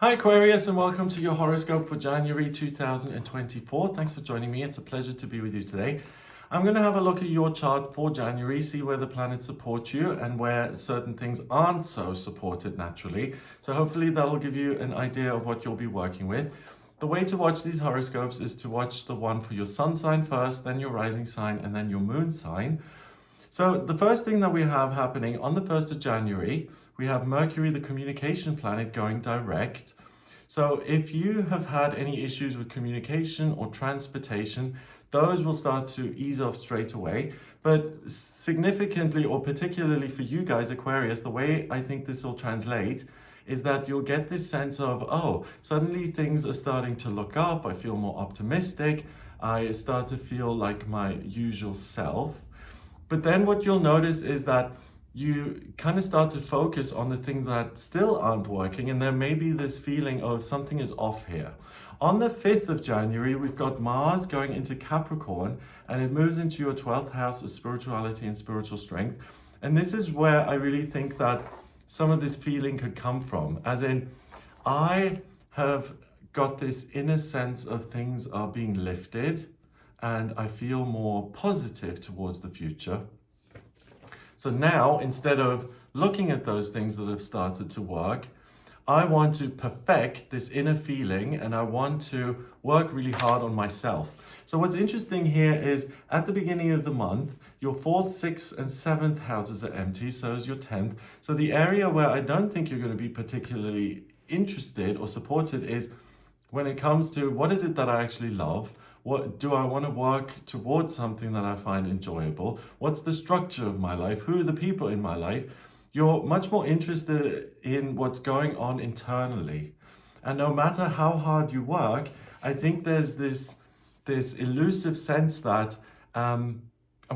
Hi Aquarius, and welcome to your horoscope for January 2024. Thanks for joining me. It's a pleasure to be with you today. I'm going to have a look at your chart for January, see where the planets support you and where certain things aren't so supported naturally. So hopefully that'll give you an idea of what you'll be working with. The way to watch these horoscopes is to watch the one for your sun sign first, then your rising sign, and then your moon sign. So the first thing that we have happening on the 1st of January, we have Mercury, the communication planet, going direct. So if you have had any issues with communication or transportation, those will start to ease off straight away. But significantly, or particularly for you guys, Aquarius, the way I think this will translate is that you'll get this sense of, oh, suddenly things are starting to look up. I feel more optimistic. I start to feel like my usual self. But then what you'll notice is that you kind of start to focus on the things that still aren't working, and there may be this feeling of something is off here. On the 5th of January, we've got Mars going into Capricorn, and it moves into your 12th house of spirituality and spiritual strength. And this is where I really think that some of this feeling could come from, as in, I have got this inner sense of things are being lifted, and I feel more positive towards the future. So now, instead of looking at those things that have started to work, I want to perfect this inner feeling, and I want to work really hard on myself. So what's interesting here is at the beginning of the month, your 4th, 6th, and 7th houses are empty, so is your 10th. So the area where I don't think you're going to be particularly interested or supported is when it comes to what is it that I actually love. What do I want to work towards something that I find enjoyable? What's the structure of my life? Who are the people in my life? You're much more interested in what's going on internally. And no matter how hard you work, I think there's this elusive sense that I'm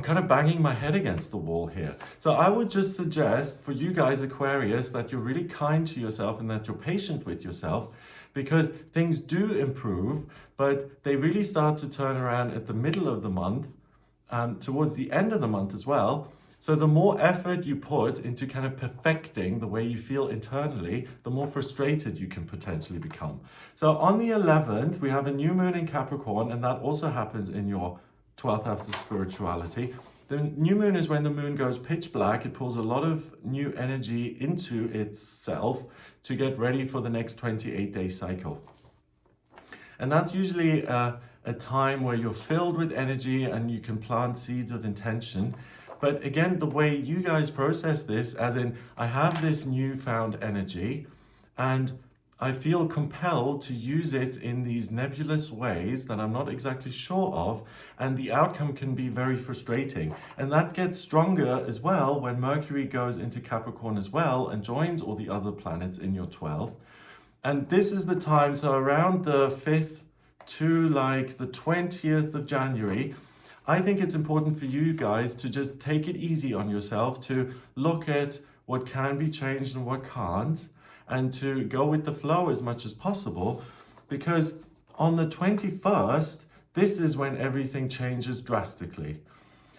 kind of banging my head against the wall here. So I would just suggest for you guys, Aquarius, that you're really kind to yourself and that you're patient with yourself, because things do improve, but they really start to turn around at the middle of the month, towards the end of the month as well. So the more effort you put into kind of perfecting the way you feel internally, the more frustrated you can potentially become. So on the 11th, we have a new moon in Capricorn, and that also happens in your 12th house of spirituality. The new moon is when the moon goes pitch black. It pulls a lot of new energy into itself to get ready for the next 28-day cycle. And that's usually a time where you're filled with energy and you can plant seeds of intention. But again, the way you guys process this, as in, I have this newfound energy and I feel compelled to use it in these nebulous ways that I'm not exactly sure of, and the outcome can be very frustrating. And that gets stronger as well when Mercury goes into Capricorn as well and joins all the other planets in your 12th. And this is the time, so around the 5th to like the 20th of January, I think it's important for you guys to just take it easy on yourself, to look at what can be changed and what can't, and to go with the flow as much as possible, because on the 21st, this is when everything changes drastically.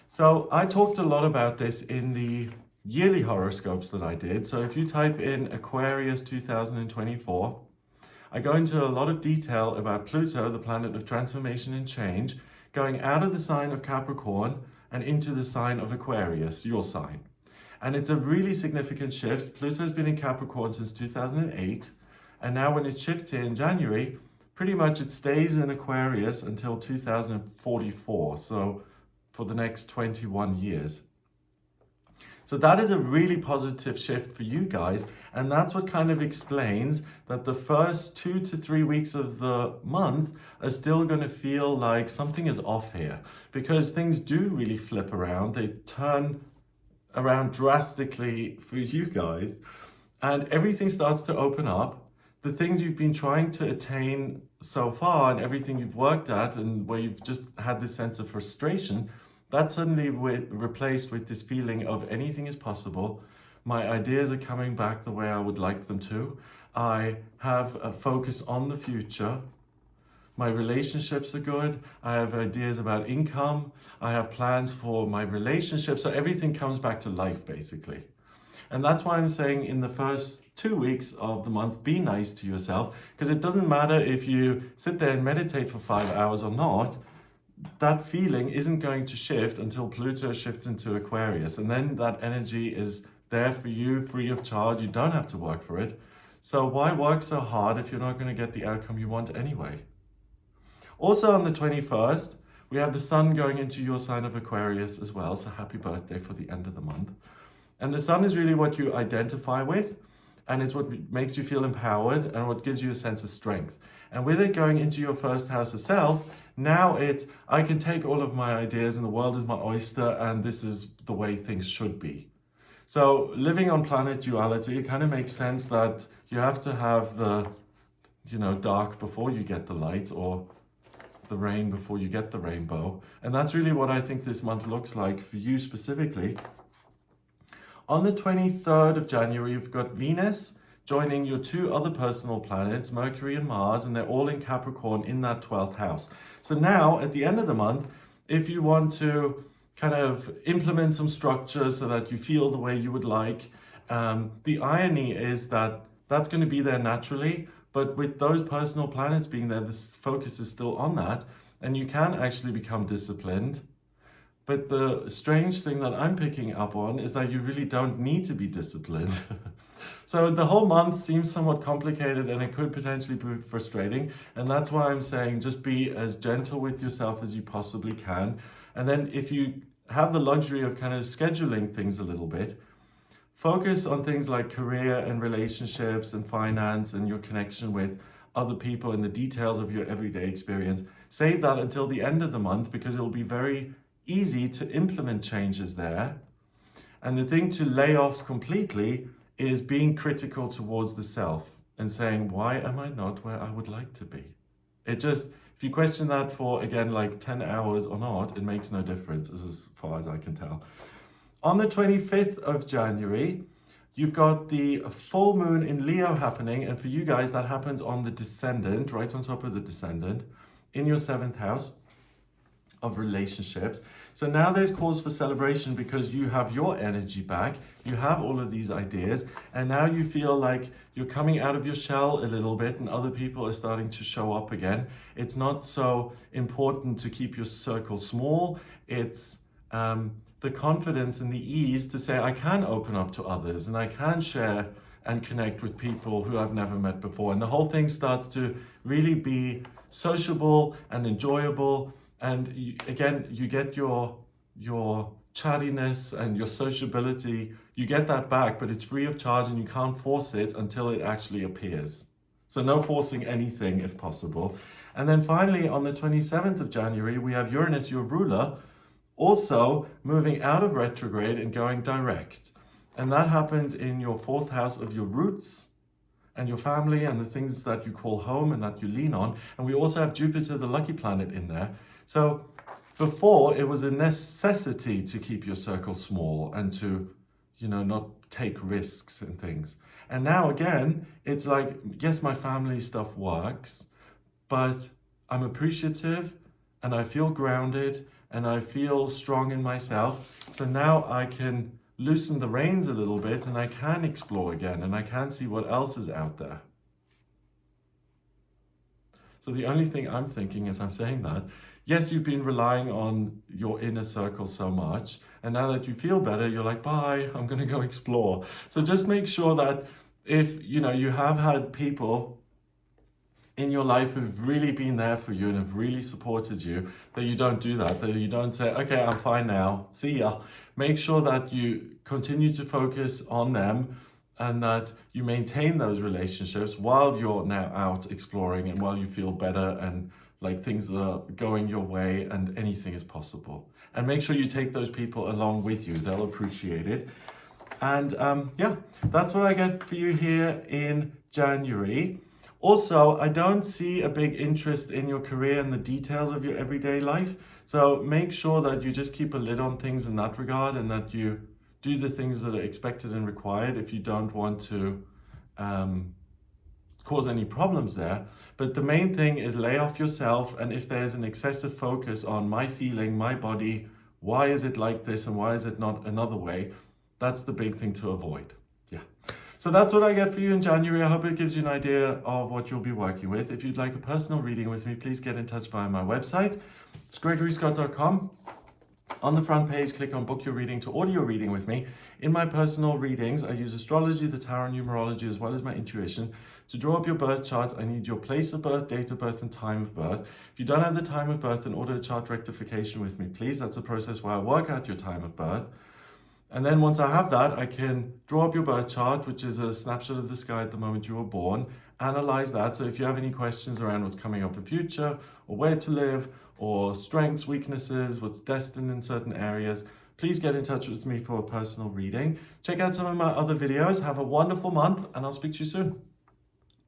So I talked a lot about this in the yearly horoscopes that I did. So if you type in Aquarius 2024, I go into a lot of detail about Pluto, the planet of transformation and change, going out of the sign of Capricorn and into the sign of Aquarius, your sign. And it's a really significant shift. Pluto's been in Capricorn since 2008. And now when it shifts here in January, pretty much it stays in Aquarius until 2044. So for the next 21 years. So that is a really positive shift for you guys. And that's what kind of explains that the first 2 to 3 weeks of the month are still going to feel like something is off here, because things do really flip around. They turn around drastically for you guys, and everything starts to open up. The things you've been trying to attain so far and everything you've worked at, and where you've just had this sense of frustration, that's suddenly replaced with this feeling of anything is possible. My ideas are coming back the way I would like them to. I have a focus on the future. My relationships are good. I have ideas about income. I have plans for my relationship. So everything comes back to life, basically. And that's why I'm saying in the first 2 weeks of the month, be nice to yourself, because it doesn't matter if you sit there and meditate for 5 hours or not. That feeling isn't going to shift until Pluto shifts into Aquarius, and then that energy is there for you, free of charge. You don't have to work for it. So why work so hard if you're not going to get the outcome you want anyway? Also on the 21st, we have the sun going into your sign of Aquarius as well. So happy birthday for the end of the month. And the sun is really what you identify with, and it's what makes you feel empowered and what gives you a sense of strength. And with it going into your first house of self, now it's, I can take all of my ideas and the world is my oyster and this is the way things should be. So living on planet duality, it kind of makes sense that you have to have the, dark before you get the light, or the rain before you get the rainbow. And that's really what I think this month looks like for you specifically. On the 23rd of January, you've got Venus joining your 2 other personal planets, Mercury and Mars, and they're all in Capricorn in that 12th house. So now at the end of the month, if you want to kind of implement some structure so that you feel the way you would like, the irony is that that's going to be there naturally, but with those personal planets being there, this focus is still on that, and you can actually become disciplined. But the strange thing that I'm picking up on is that you really don't need to be disciplined. So the whole month seems somewhat complicated and it could potentially be frustrating. And that's why I'm saying just be as gentle with yourself as you possibly can. And then if you have the luxury of kind of scheduling things a little bit, focus on things like career and relationships and finance and your connection with other people and the details of your everyday experience. Save that until the end of the month, because it'll be very easy to implement changes there. And the thing to lay off completely is being critical towards the self and saying, why am I not where I would like to be? It just, if you question that for, again, like 10 hours or not, it makes no difference as far as I can tell. On the 25th of January, you've got the full moon in Leo happening. And for you guys, that happens on the descendant, right on top of the descendant, in your 7th house of relationships. So now there's cause for celebration because you have your energy back, you have all of these ideas, and now you feel like you're coming out of your shell a little bit and other people are starting to show up again. It's not so important to keep your circle small. It's the confidence and the ease to say, I can open up to others and I can share and connect with people who I've never met before. And the whole thing starts to really be sociable and enjoyable. And you get your chattiness and your sociability, you get that back, but it's free of charge and you can't force it until it actually appears. So no forcing anything if possible. And then finally, on the 27th of January, we have Uranus, your ruler, also moving out of retrograde and going direct. And that happens in your 4th house of your roots and your family and the things that you call home and that you lean on. And we also have Jupiter, the lucky planet, in there. So before, it was a necessity to keep your circle small and to, not take risks and things. And now again, it's like, yes, my family stuff works, but I'm appreciative and I feel grounded and I feel strong in myself. So now I can loosen the reins a little bit and I can explore again and I can see what else is out there. So the only thing I'm thinking as I'm saying that, yes, you've been relying on your inner circle so much, and now that you feel better, you're like, bye, I'm going to go explore. So just make sure that if, you have had people in your life who've really been there for you and have really supported you, that you don't do that you don't say, okay, I'm fine now, see ya. Make sure that you continue to focus on them and that you maintain those relationships while you're now out exploring and while you feel better and like things are going your way and anything is possible. And make sure you take those people along with you. They'll appreciate it. And that's what I get for you here in January. Also, I don't see a big interest in your career and the details of your everyday life. So make sure that you just keep a lid on things in that regard and that you do the things that are expected and required if you don't want to cause any problems there. But the main thing is lay off yourself, and if there's an excessive focus on my feeling, my body, why is it like this and why is it not another way, that's the big thing to avoid. Yeah. So that's what I get for you in January. I hope it gives you an idea of what you'll be working with. If you'd like a personal reading with me, please get in touch via my website. It's gregoryscott.com. On the front page, click on book your reading to order your reading with me. In my personal readings, I use astrology, the tarot, numerology, as well as my intuition. To draw up your birth charts, I need your place of birth, date of birth, and time of birth. If you don't have the time of birth, then order a chart rectification with me, please. That's a process where I work out your time of birth. And then once I have that, I can draw up your birth chart, which is a snapshot of the sky at the moment you were born, analyze that. So if you have any questions around what's coming up in future, or where to live, or strengths, weaknesses, what's destined in certain areas, please get in touch with me for a personal reading. Check out some of my other videos. Have a wonderful month, and I'll speak to you soon.